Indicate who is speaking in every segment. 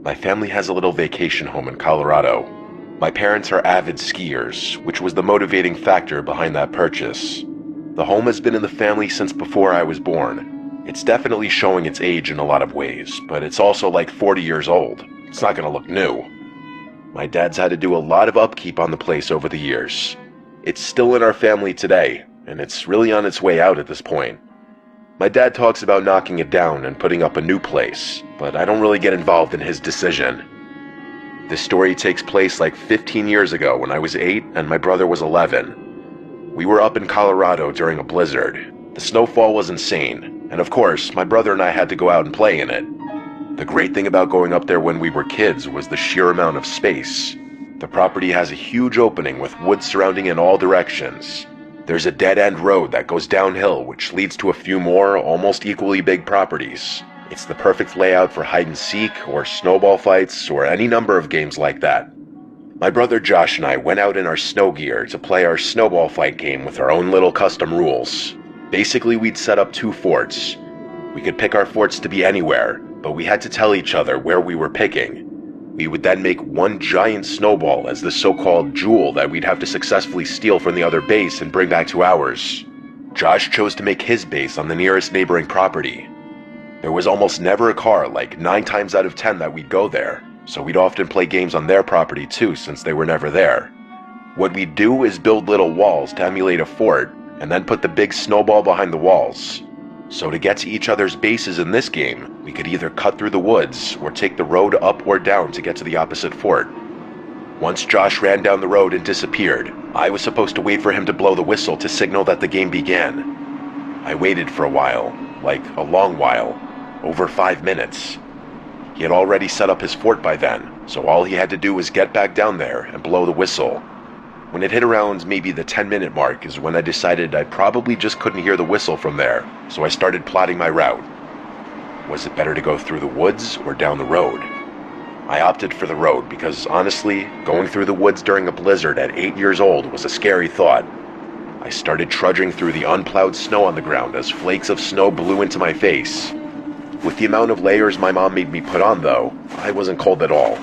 Speaker 1: My family has a little vacation home in Colorado. My parents are avid skiers, which was the motivating factor behind that purchase. The home has been in the family since before I was born. It's definitely showing its age in a lot of ways, but it's also like 40 years old. It's not gonna look new. My dad's had to do a lot of upkeep on the place over the years. It's still in our family today, and it's really on its way out at this point. My dad talks about knocking it down and putting up a new place, but I don't really get involved in his decision. This story takes place like 15 years ago when I was 8 and my brother was 11. We were up in Colorado during a blizzard. The snowfall was insane, and of course, my brother and I had to go out and play in it. The great thing about going up there when we were kids was the sheer amount of space. The property has a huge opening with woods surrounding in all directions. There's a dead-end road that goes downhill which leads to a few more, almost equally big properties. It's the perfect layout for hide-and-seek or snowball fights or any number of games like that. My brother Josh and I went out in our snow gear to play our snowball fight game with our own little custom rules. Basically, we'd set up 2 forts. We could pick our forts to be anywhere, but we had to tell each other where we were picking. We would then make one giant snowball as the so-called jewel that we'd have to successfully steal from the other base and bring back to ours. Josh chose to make his base on the nearest neighboring property. There was almost never a car, like 9 times out of 10 that we'd go there, so we'd often play games on their property too since they were never there. What we'd do is build little walls to emulate a fort, and then put the big snowball behind the walls. So to get to each other's bases in this game, we could either cut through the woods or take the road up or down to get to the opposite fort. Once Josh ran down the road and disappeared, I was supposed to wait for him to blow the whistle to signal that the game began. I waited for a while, like a long while, over 5 minutes. He had already set up his fort by then, so all he had to do was get back down there and blow the whistle. When it hit around maybe the 10-minute mark is when I decided I probably just couldn't hear the whistle from there, so I started plotting my route. Was it better to go through the woods or down the road? I opted for the road because honestly, going through the woods during a blizzard at 8 years old was a scary thought. I started trudging through the unplowed snow on the ground as flakes of snow blew into my face. With the amount of layers my mom made me put on though, I wasn't cold at all.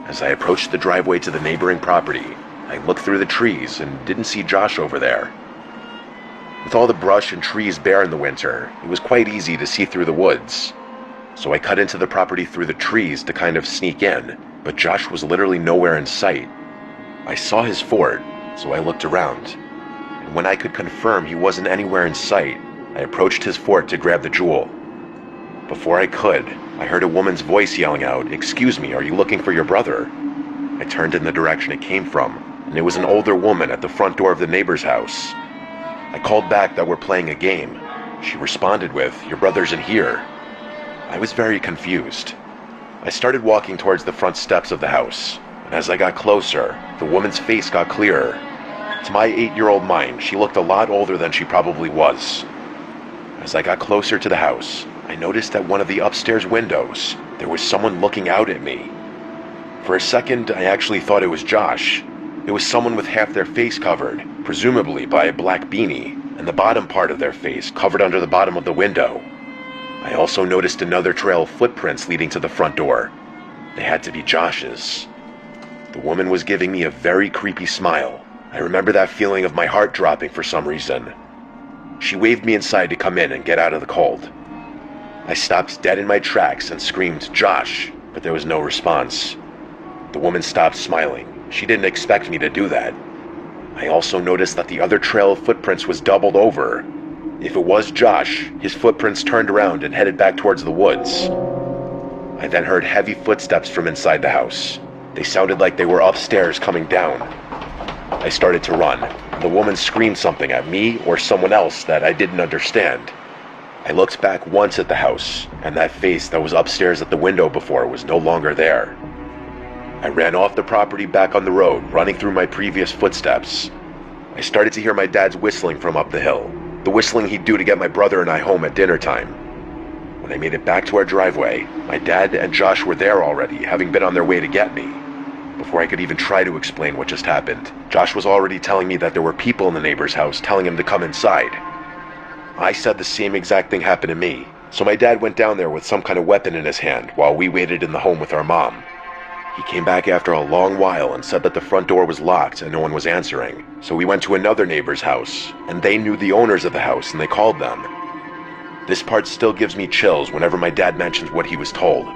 Speaker 1: As I approached the driveway to the neighboring property, I looked through the trees and didn't see Josh over there. With all the brush and trees bare in the winter, it was quite easy to see through the woods. So I cut into the property through the trees to kind of sneak in, but Josh was literally nowhere in sight. I saw his fort, so I looked around. And when I could confirm he wasn't anywhere in sight, I approached his fort to grab the jewel. Before I could, I heard a woman's voice yelling out, "Excuse me, are you looking for your brother?" I turned in the direction it came from, and it was an older woman at the front door of the neighbor's house. I called back that we're playing a game. She responded with, "Your brother's in here." I was very confused. I started walking towards the front steps of the house, and as I got closer, the woman's face got clearer. To my 8-year-old mind, she looked a lot older than she probably was. As I got closer to the house, I noticed at one of the upstairs windows, there was someone looking out at me. For a second, I actually thought it was Josh. It was someone with half their face covered, presumably by a black beanie, and the bottom part of their face covered under the bottom of the window. I also noticed another trail of footprints leading to the front door. They had to be Josh's. The woman was giving me a very creepy smile. I remember that feeling of my heart dropping for some reason. She waved me inside to come in and get out of the cold. I stopped dead in my tracks and screamed, "Josh," but there was no response. The woman stopped smiling. She didn't expect me to do that. I also noticed that the other trail of footprints was doubled over. If it was Josh, his footprints turned around and headed back towards the woods. I then heard heavy footsteps from inside the house. They sounded like they were upstairs coming down. I started to run. The woman screamed something at me or someone else that I didn't understand. I looked back once at the house, and that face that was upstairs at the window before was no longer there. I ran off the property back on the road, running through my previous footsteps. I started to hear my dad's whistling from up the hill, the whistling he'd do to get my brother and I home at dinner time. When I made it back to our driveway, my dad and Josh were there already, having been on their way to get me. Before I could even try to explain what just happened, Josh was already telling me that there were people in the neighbor's house telling him to come inside. I said the same exact thing happened to me, So my dad went down there with some kind of weapon in his hand while we waited in the home with our mom. He came back after a long while and said that the front door was locked and no one was answering. So we went to another neighbor's house, and they knew the owners of the house and they called them. This part still gives me chills whenever my dad mentions what he was told.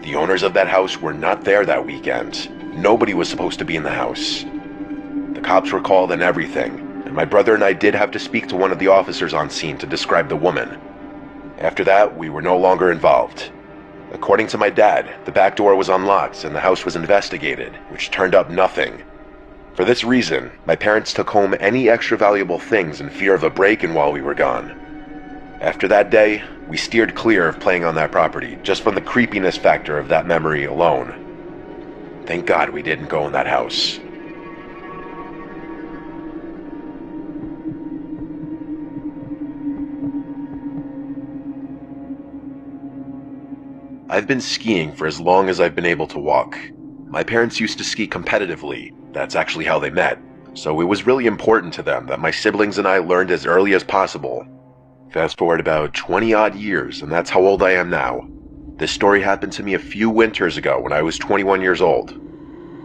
Speaker 1: The owners of that house were not there that weekend. Nobody was supposed to be in the house. The cops were called and everything, and my brother and I did have to speak to one of the officers on scene to describe the woman. After that, we were no longer involved. According to my dad, the back door was unlocked and the house was investigated, which turned up nothing. For this reason, my parents took home any extra valuable things in fear of a break-in while we were gone. After that day, we steered clear of playing on that property, just from the creepiness factor of that memory alone. Thank God we didn't go in that house. I've been skiing for as long as I've been able to walk. My parents used to ski competitively. That's actually how they met. So it was really important to them that my siblings and I learned as early as possible. Fast forward about 20 odd years, and that's how old I am now. This story happened to me a few winters ago when I was 21 years old.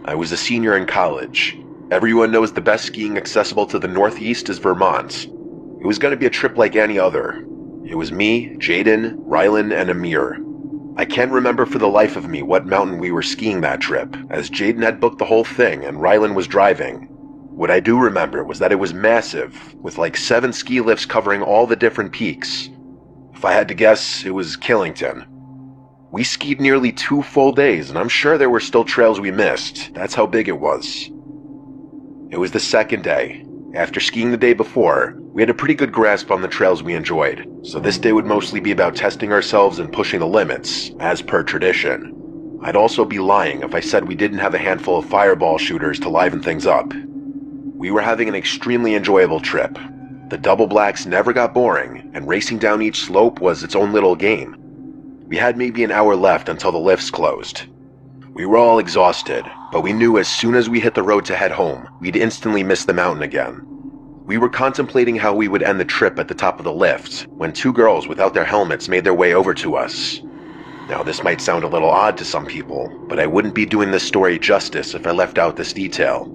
Speaker 1: I was a senior in college. Everyone knows the best skiing accessible to the Northeast is Vermont. It was going to be a trip like any other. It was me, Jaden, Rylan, and Amir. I can't remember for the life of me what mountain we were skiing that trip, as Jaden had booked the whole thing and Rylan was driving. What I do remember was that it was massive, with like 7 ski lifts covering all the different peaks. If I had to guess, it was Killington. We skied nearly 2 full days, and I'm sure there were still trails we missed. That's how big it was. It was the second day. After skiing the day before, we had a pretty good grasp on the trails we enjoyed, so this day would mostly be about testing ourselves and pushing the limits, as per tradition. I'd also be lying if I said we didn't have a handful of fireball shooters to liven things up. We were having an extremely enjoyable trip. The double blacks never got boring, and racing down each slope was its own little game. We had maybe an hour left until the lifts closed. We were all exhausted, but we knew as soon as we hit the road to head home, we'd instantly miss the mountain again. We were contemplating how we would end the trip at the top of the lift, when 2 girls without their helmets made their way over to us. Now this might sound a little odd to some people, but I wouldn't be doing this story justice if I left out this detail.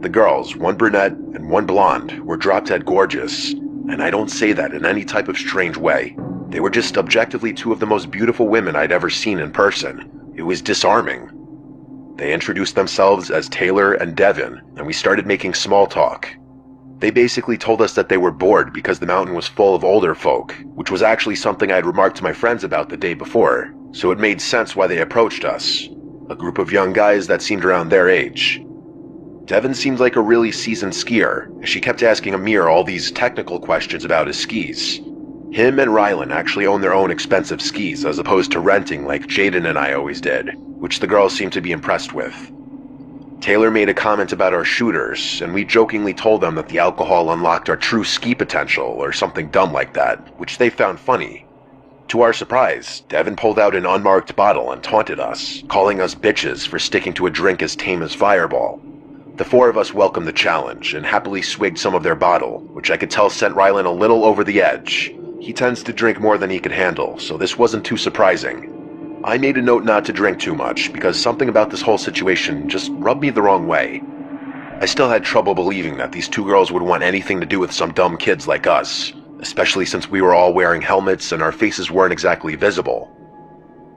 Speaker 1: The girls, one brunette and one blonde, were drop-dead gorgeous, and I don't say that in any type of strange way. They were just objectively 2 of the most beautiful women I'd ever seen in person. It was disarming. They introduced themselves as Taylor and Devin, and we started making small talk. They basically told us that they were bored because the mountain was full of older folk, which was actually something I'd remarked to my friends about the day before, so it made sense why they approached us. A group of young guys that seemed around their age. Devin seemed like a really seasoned skier, and she kept asking Amir all these technical questions about his skis. Him and Rylan actually own their own expensive skis as opposed to renting like Jaden and I always did, which the girls seemed to be impressed with. Taylor made a comment about our shooters, and we jokingly told them that the alcohol unlocked our true ski potential or something dumb like that, which they found funny. To our surprise, Devin pulled out an unmarked bottle and taunted us, calling us bitches for sticking to a drink as tame as Fireball. The 4 of us welcomed the challenge and happily swigged some of their bottle, which I could tell sent Rylan a little over the edge. He tends to drink more than he could handle, so this wasn't too surprising. I made a note not to drink too much because something about this whole situation just rubbed me the wrong way. I still had trouble believing that these 2 girls would want anything to do with some dumb kids like us, especially since we were all wearing helmets and our faces weren't exactly visible.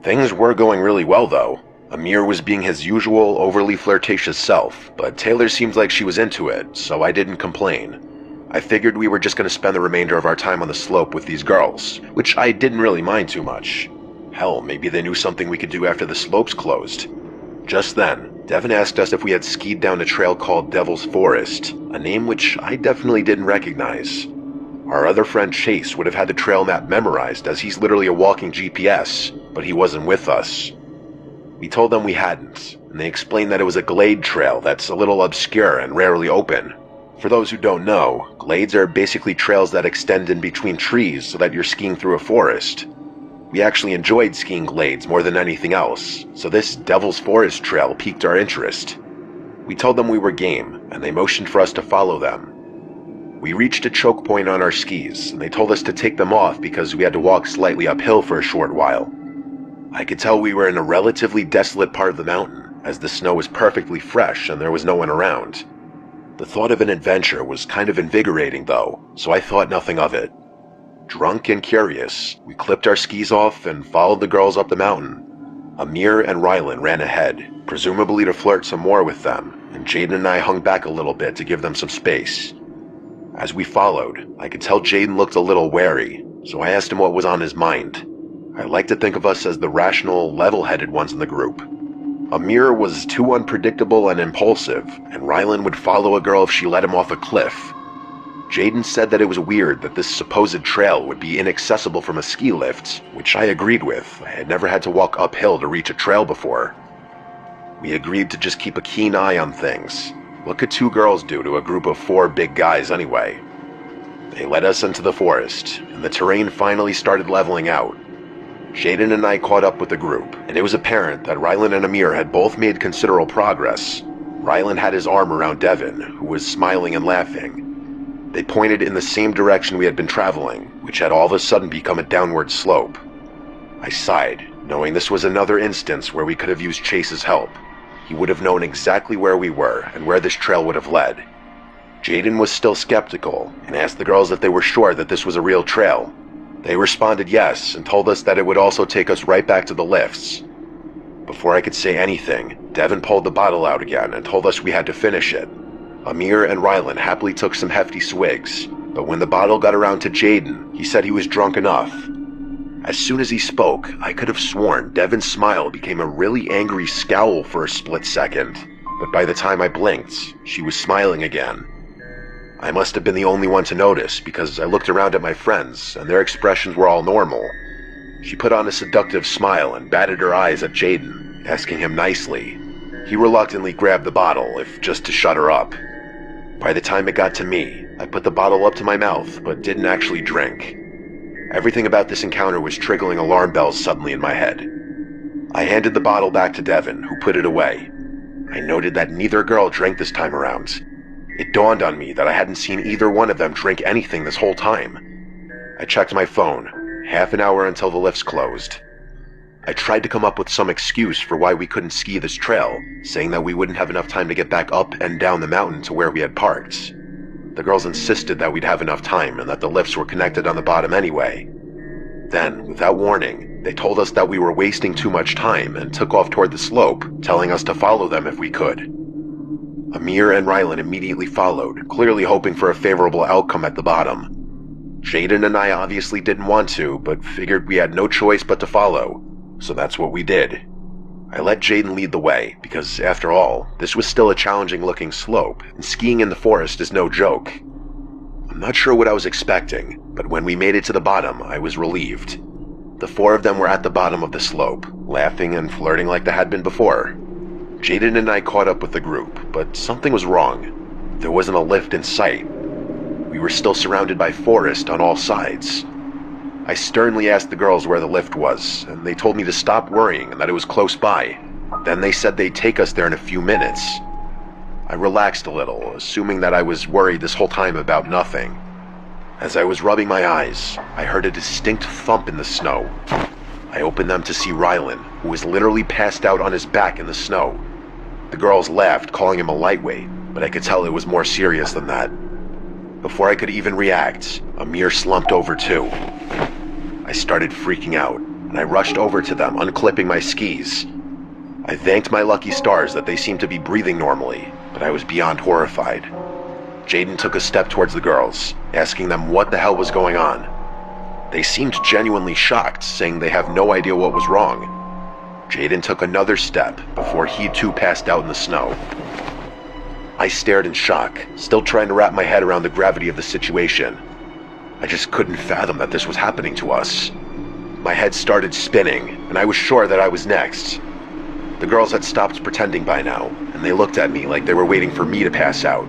Speaker 1: Things were going really well though. Amir was being his usual overly flirtatious self, but Taylor seemed like she was into it, so I didn't complain. I figured we were just going to spend the remainder of our time on the slope with these girls, which I didn't really mind too much. Hell, maybe they knew something we could do after the slopes closed. Just then, Devin asked us if we had skied down a trail called Devil's Forest, a name which I definitely didn't recognize. Our other friend Chase would have had the trail map memorized as he's literally a walking GPS, but he wasn't with us. We told them we hadn't, and they explained that it was a glade trail that's a little obscure and rarely open. For those who don't know, glades are basically trails that extend in between trees so that you're skiing through a forest. We actually enjoyed skiing glades more than anything else, so this Devil's Forest trail piqued our interest. We told them we were game, and they motioned for us to follow them. We reached a choke point on our skis, and they told us to take them off because we had to walk slightly uphill for a short while. I could tell we were in a relatively desolate part of the mountain, as the snow was perfectly fresh and there was no one around. The thought of an adventure was kind of invigorating though, so I thought nothing of it. Drunk and curious, we clipped our skis off and followed the girls up the mountain. Amir and Rylan ran ahead, presumably to flirt some more with them, and Jaden and I hung back a little bit to give them some space. As we followed, I could tell Jaden looked a little wary, so I asked him what was on his mind. I like to think of us as the rational, level-headed ones in the group. Amir was too unpredictable and impulsive, and Rylan would follow a girl if she let him off a cliff. Jaden said that it was weird that this supposed trail would be inaccessible from a ski lift, which I agreed with. I had never had to walk uphill to reach a trail before. We agreed to just keep a keen eye on things. What could two girls do to a group of 4 big guys anyway? They led us into the forest, and the terrain finally started leveling out. Jaden and I caught up with the group, and it was apparent that Rylan and Amir had both made considerable progress. Rylan had his arm around Devin, who was smiling and laughing. They pointed in the same direction we had been traveling, which had all of a sudden become a downward slope. I sighed, knowing this was another instance where we could have used Chase's help. He would have known exactly where we were and where this trail would have led. Jaden was still skeptical and asked the girls if they were sure that this was a real trail. They responded yes and told us that it would also take us right back to the lifts. Before I could say anything, Devin pulled the bottle out again and told us we had to finish it. Amir and Rylan happily took some hefty swigs, but when the bottle got around to Jaden, he said he was drunk enough. As soon as he spoke, I could have sworn Devin's smile became a really angry scowl for a split second, but by the time I blinked, she was smiling again. I must have been the only one to notice because I looked around at my friends and their expressions were all normal. She put on a seductive smile and batted her eyes at Jaden, asking him nicely. He reluctantly grabbed the bottle, if just to shut her up. By the time it got to me, I put the bottle up to my mouth but didn't actually drink. Everything about this encounter was triggering alarm bells suddenly in my head. I handed the bottle back to Devin, who put it away. I noted that neither girl drank this time around. It dawned on me that I hadn't seen either one of them drink anything this whole time. I checked my phone, half an hour until the lifts closed. I tried to come up with some excuse for why we couldn't ski this trail, saying that we wouldn't have enough time to get back up and down the mountain to where we had parked. The girls insisted that we'd have enough time and that the lifts were connected on the bottom anyway. Then, without warning, they told us that we were wasting too much time and took off toward the slope, telling us to follow them if we could. Amir and Rylan immediately followed, clearly hoping for a favorable outcome at the bottom. Jaden and I obviously didn't want to, but figured we had no choice but to follow, so that's what we did. I let Jaden lead the way, because after all, this was still a challenging-looking slope, and skiing in the forest is no joke. I'm not sure what I was expecting, but when we made it to the bottom, I was relieved. The 4 of them were at the bottom of the slope, laughing and flirting like they had been before. Jaden and I caught up with the group, but something was wrong. There wasn't a lift in sight. We were still surrounded by forest on all sides. I sternly asked the girls where the lift was, and they told me to stop worrying and that it was close by. Then they said they'd take us there in a few minutes. I relaxed a little, assuming that I was worried this whole time about nothing. As I was rubbing my eyes, I heard a distinct thump in the snow. I opened them to see Rylan, who was literally passed out on his back in the snow. The girls laughed, calling him a lightweight, but I could tell it was more serious than that. Before I could even react, Amir slumped over too. I started freaking out, and I rushed over to them, unclipping my skis. I thanked my lucky stars that they seemed to be breathing normally, but I was beyond horrified. Jaden took a step towards the girls, asking them what the hell was going on. They seemed genuinely shocked, saying they have no idea what was wrong. Jaden took another step before he too passed out in the snow. I stared in shock, still trying to wrap my head around the gravity of the situation. I just couldn't fathom that this was happening to us. My head started spinning, and I was sure that I was next. The girls had stopped pretending by now, and they looked at me like they were waiting for me to pass out.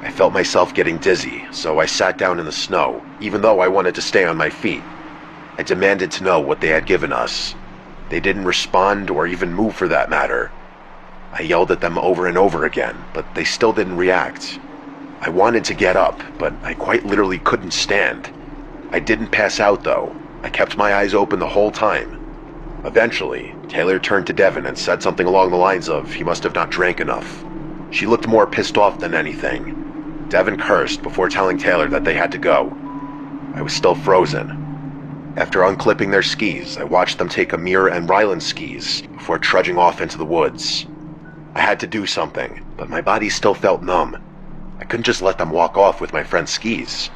Speaker 1: I felt myself getting dizzy, so I sat down in the snow, even though I wanted to stay on my feet. I demanded to know what they had given us. They didn't respond or even move for that matter. I yelled at them over and over again, but they still didn't react. I wanted to get up, but I quite literally couldn't stand. I didn't pass out though. I kept my eyes open the whole time. Eventually, Taylor turned to Devin and said something along the lines of he must have not drank enough. She looked more pissed off than anything. Devin cursed before telling Taylor that they had to go. I was still frozen. After unclipping their skis, I watched them take Amir and Ryland's skis before trudging off into the woods. I had to do something, but my body still felt numb. I couldn't just let them walk off with my friend's skis.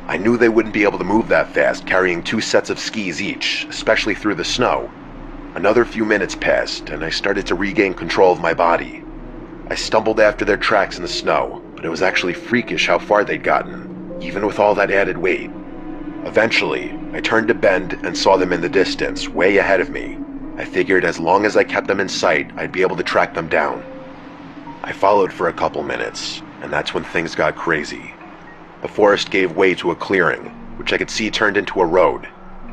Speaker 1: I knew they wouldn't be able to move that fast, carrying 2 sets of skis each, especially through the snow. Another few minutes passed, and I started to regain control of my body. I stumbled after their tracks in the snow, but it was actually freakish how far they'd gotten, even with all that added weight. Eventually, I turned a bend and saw them in the distance, way ahead of me. I figured as long as I kept them in sight, I'd be able to track them down. I followed for a couple minutes, and that's when things got crazy. The forest gave way to a clearing, which I could see turned into a road.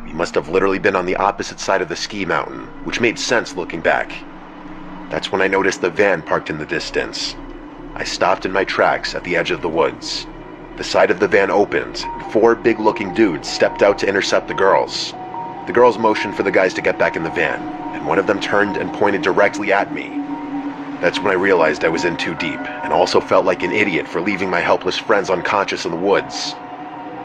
Speaker 1: We must have literally been on the opposite side of the ski mountain, which made sense looking back. That's when I noticed the van parked in the distance. I stopped in my tracks at the edge of the woods. The side of the van opened, and 4 big-looking dudes stepped out to intercept the girls. The girls motioned for the guys to get back in the van, and one of them turned and pointed directly at me. That's when I realized I was in too deep, and also felt like an idiot for leaving my helpless friends unconscious in the woods.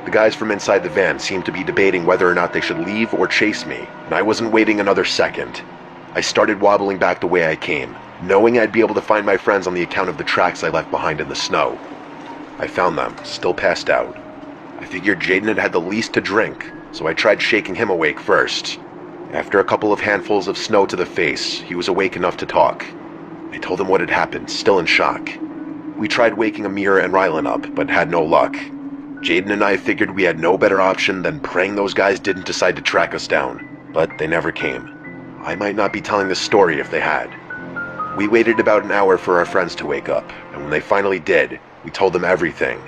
Speaker 1: The guys from inside the van seemed to be debating whether or not they should leave or chase me, and I wasn't waiting another second. I started wobbling back the way I came, knowing I'd be able to find my friends on the account of the tracks I left behind in the snow. I found them, still passed out. I figured Jaden had had the least to drink, so I tried shaking him awake first. After a couple of handfuls of snow to the face, he was awake enough to talk. I told him what had happened, still in shock. We tried waking Amir and Rylan up, but had no luck. Jaden and I figured we had no better option than praying those guys didn't decide to track us down, but they never came. I might not be telling this story if they had. We waited about an hour for our friends to wake up, and when they finally did, we told them everything.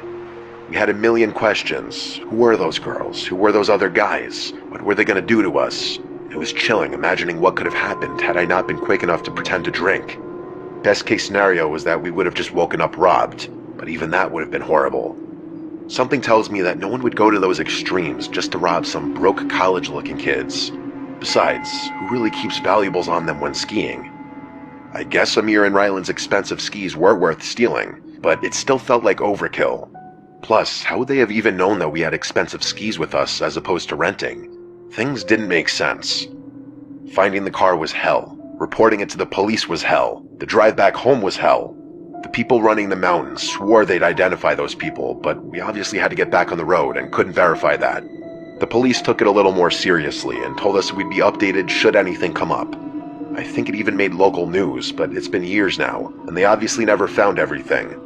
Speaker 1: We had a million questions. Who were those girls? Who were those other guys? What were they going to do to us? It was chilling imagining what could have happened had I not been quick enough to pretend to drink. Best case scenario was that we would have just woken up robbed, but even that would have been horrible. Something tells me that no one would go to those extremes just to rob some broke college-looking kids. Besides, who really keeps valuables on them when skiing? I guess Amir and Ryland's expensive skis were worth stealing, but it still felt like overkill. Plus, how would they have even known that we had expensive skis with us as opposed to renting? Things didn't make sense. Finding the car was hell. Reporting it to the police was hell. The drive back home was hell. The people running the mountain swore they'd identify those people, but we obviously had to get back on the road and couldn't verify that. The police took it a little more seriously and told us we'd be updated should anything come up. I think it even made local news, but it's been years now, and they obviously never found everything.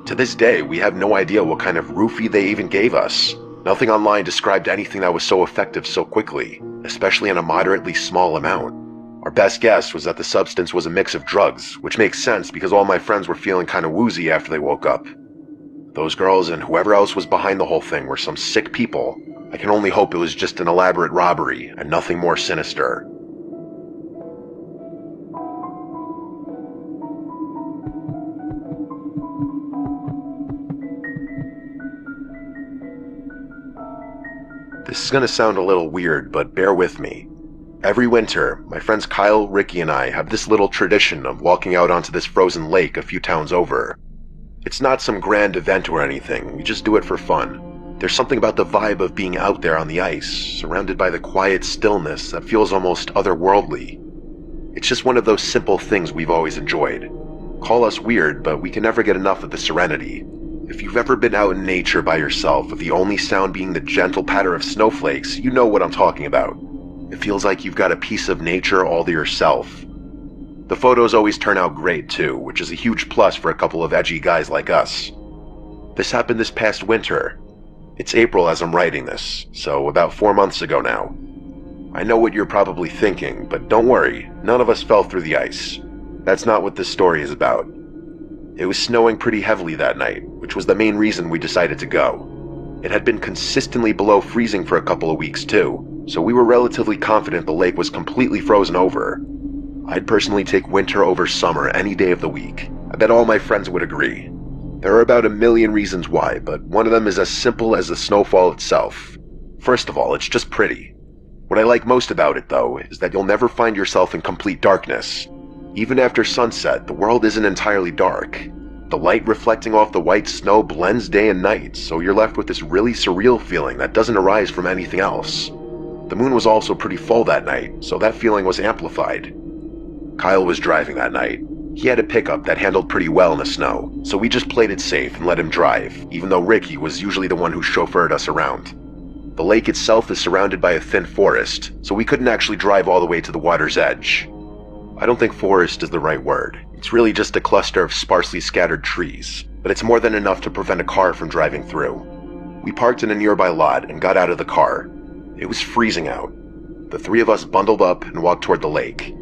Speaker 1: To this day, we have no idea what kind of roofie they even gave us. Nothing online described anything that was so effective so quickly, especially in a moderately small amount. Our best guess was that the substance was a mix of drugs, which makes sense because all my friends were feeling kind of woozy after they woke up. Those girls and whoever else was behind the whole thing were some sick people. I can only hope it was just an elaborate robbery and nothing more sinister. This is going to sound a little weird, but bear with me. Every winter, my friends Kyle, Ricky, and I have this little tradition of walking out onto this frozen lake a few towns over. It's not some grand event or anything, we just do it for fun. There's something about the vibe of being out there on the ice, surrounded by the quiet stillness that feels almost otherworldly. It's just one of those simple things we've always enjoyed. Call us weird, but we can never get enough of the serenity. If you've ever been out in nature by yourself with the only sound being the gentle patter of snowflakes, you know what I'm talking about. It feels like you've got a piece of nature all to yourself. The photos always turn out great too, which is a huge plus for a couple of edgy guys like us. This happened this past winter. It's April as I'm writing this, so about 4 months ago now. I know what you're probably thinking, but don't worry, none of us fell through the ice. That's not what this story is about. It was snowing pretty heavily that night, which was the main reason we decided to go. It had been consistently below freezing for a couple of weeks too, so we were relatively confident the lake was completely frozen over. I'd personally take winter over summer any day of the week. I bet all my friends would agree. There are about a million reasons why, but one of them is as simple as the snowfall itself. First of all, it's just pretty. What I like most about it, though, is that you'll never find yourself in complete darkness. Even after sunset, the world isn't entirely dark. The light reflecting off the white snow blends day and night, so you're left with this really surreal feeling that doesn't arise from anything else. The moon was also pretty full that night, so that feeling was amplified. Kyle was driving that night. He had a pickup that handled pretty well in the snow, so we just played it safe and let him drive, even though Ricky was usually the one who chauffeured us around. The lake itself is surrounded by a thin forest, so we couldn't actually drive all the way to the water's edge. I don't think forest is the right word. It's really just a cluster of sparsely scattered trees, but it's more than enough to prevent a car from driving through. We parked in a nearby lot and got out of the car. It was freezing out. The three of us bundled up and walked toward the lake.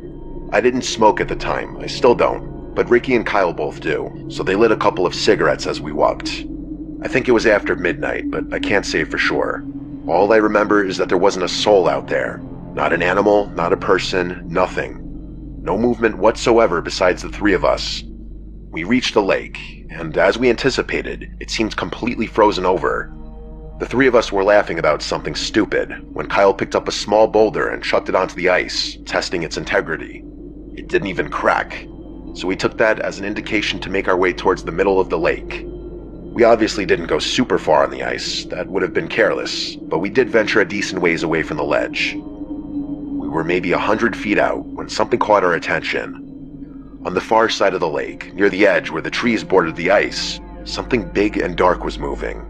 Speaker 1: I didn't smoke at the time, I still don't, but Ricky and Kyle both do, so they lit a couple of cigarettes as we walked. I think it was after midnight, but I can't say for sure. All I remember is that there wasn't a soul out there. Not an animal, not a person, nothing. No movement whatsoever besides the three of us. We reached the lake, and as we anticipated, it seemed completely frozen over. The three of us were laughing about something stupid when Kyle picked up a small boulder and chucked it onto the ice, testing its integrity. It didn't even crack, so we took that as an indication to make our way towards the middle of the lake. We obviously didn't go super far on the ice, that would have been careless, but we did venture a decent ways away from the ledge. We were maybe 100 feet out when something caught our attention. On the far side of the lake, near the edge where the trees bordered the ice, something big and dark was moving.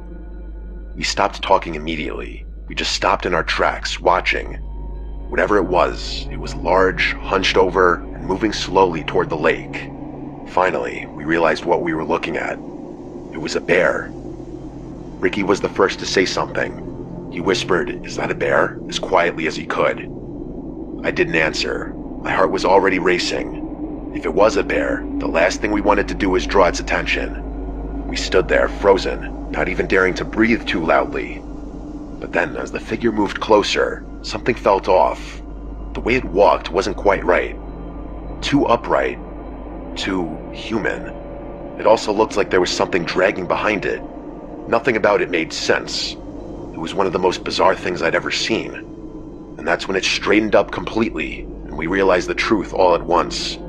Speaker 1: We stopped talking immediately. We just stopped in our tracks, watching. Whatever it was large, hunched over, and moving slowly toward the lake. Finally, we realized what we were looking at. It was a bear. Ricky was the first to say something. He whispered, "Is that a bear?" as quietly as he could. I didn't answer. My heart was already racing. If it was a bear, the last thing we wanted to do was draw its attention. We stood there, frozen, not even daring to breathe too loudly. But then, as the figure moved closer, something felt off. The way it walked wasn't quite right. Too upright. Too human. It also looked like there was something dragging behind it. Nothing about it made sense. It was one of the most bizarre things I'd ever seen. And that's when it straightened up completely, and we realized the truth all at once.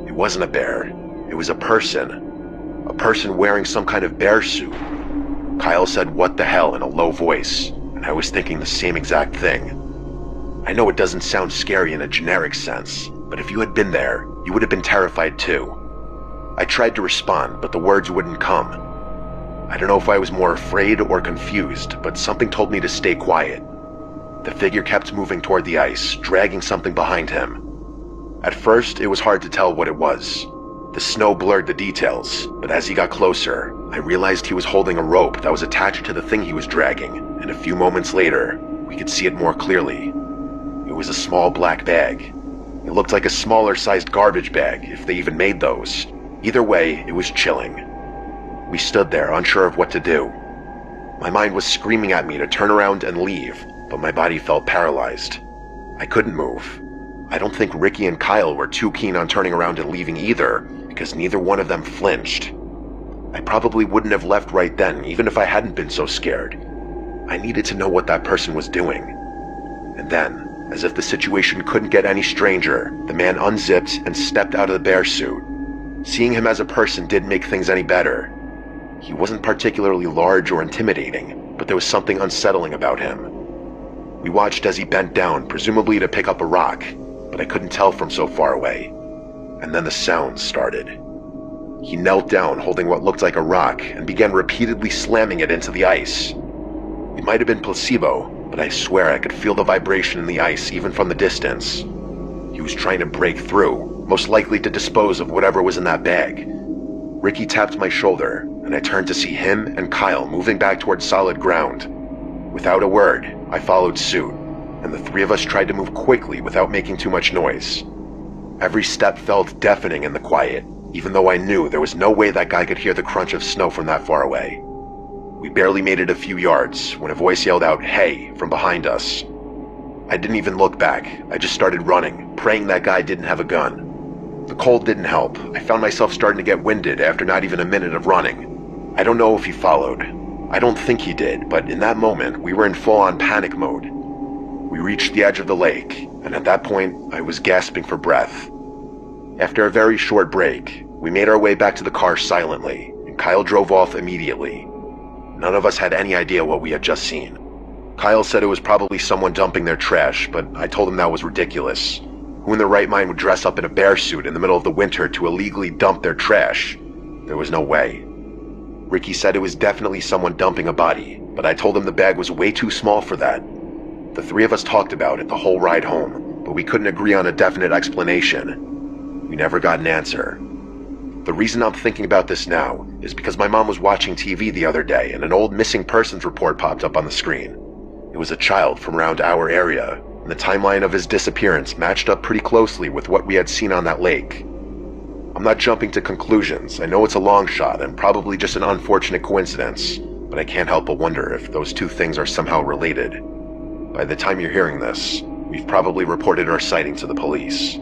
Speaker 1: It wasn't a bear. It was a person. A person wearing some kind of bear suit. Kyle said, "What the hell," in a low voice, and I was thinking the same exact thing. I know it doesn't sound scary in a generic sense, but if you had been there, you would have been terrified too. I tried to respond, but the words wouldn't come. I don't know if I was more afraid or confused, but something told me to stay quiet. The figure kept moving toward the ice, dragging something behind him. At first, it was hard to tell what it was. The snow blurred the details, but as he got closer, I realized he was holding a rope that was attached to the thing he was dragging, and a few moments later, we could see it more clearly. It was a small black bag. It looked like a smaller-sized garbage bag, if they even made those. Either way, it was chilling. We stood there, unsure of what to do. My mind was screaming at me to turn around and leave, but my body felt paralyzed. I couldn't move. I don't think Ricky and Kyle were too keen on turning around and leaving either, because neither one of them flinched. I probably wouldn't have left right then, even if I hadn't been so scared. I needed to know what that person was doing. And then, as if the situation couldn't get any stranger, the man unzipped and stepped out of the bear suit. Seeing him as a person didn't make things any better. He wasn't particularly large or intimidating, but there was something unsettling about him. We watched as he bent down, presumably to pick up a rock, but I couldn't tell from so far away. And then the sounds started. He knelt down holding what looked like a rock and began repeatedly slamming it into the ice. It might have been placebo, but I swear I could feel the vibration in the ice even from the distance. He was trying to break through, most likely to dispose of whatever was in that bag. Ricky tapped my shoulder, and I turned to see him and Kyle moving back towards solid ground. Without a word, I followed suit, and the three of us tried to move quickly without making too much noise. Every step felt deafening in the quiet, even though I knew there was no way that guy could hear the crunch of snow from that far away. We barely made it a few yards when a voice yelled out, "Hey," from behind us. I didn't even look back. I just started running, praying that guy didn't have a gun. The cold didn't help. I found myself starting to get winded after not even a minute of running. I don't know if he followed. I don't think he did, but in that moment, we were in full-on panic mode. We reached the edge of the lake, and at that point, I was gasping for breath. After a very short break, we made our way back to the car silently, and Kyle drove off immediately. None of us had any idea what we had just seen. Kyle said it was probably someone dumping their trash, but I told him that was ridiculous. Who in their right mind would dress up in a bear suit in the middle of the winter to illegally dump their trash? There was no way. Ricky said it was definitely someone dumping a body, but I told him the bag was way too small for that. The three of us talked about it the whole ride home, but we couldn't agree on a definite explanation. We never got an answer. The reason I'm thinking about this now is because my mom was watching TV the other day and an old missing persons report popped up on the screen. It was a child from around our area, and the timeline of his disappearance matched up pretty closely with what we had seen on that lake. I'm not jumping to conclusions. I know it's a long shot and probably just an unfortunate coincidence, but I can't help but wonder if those two things are somehow related. By the time you're hearing this, we've probably reported our sighting to the police.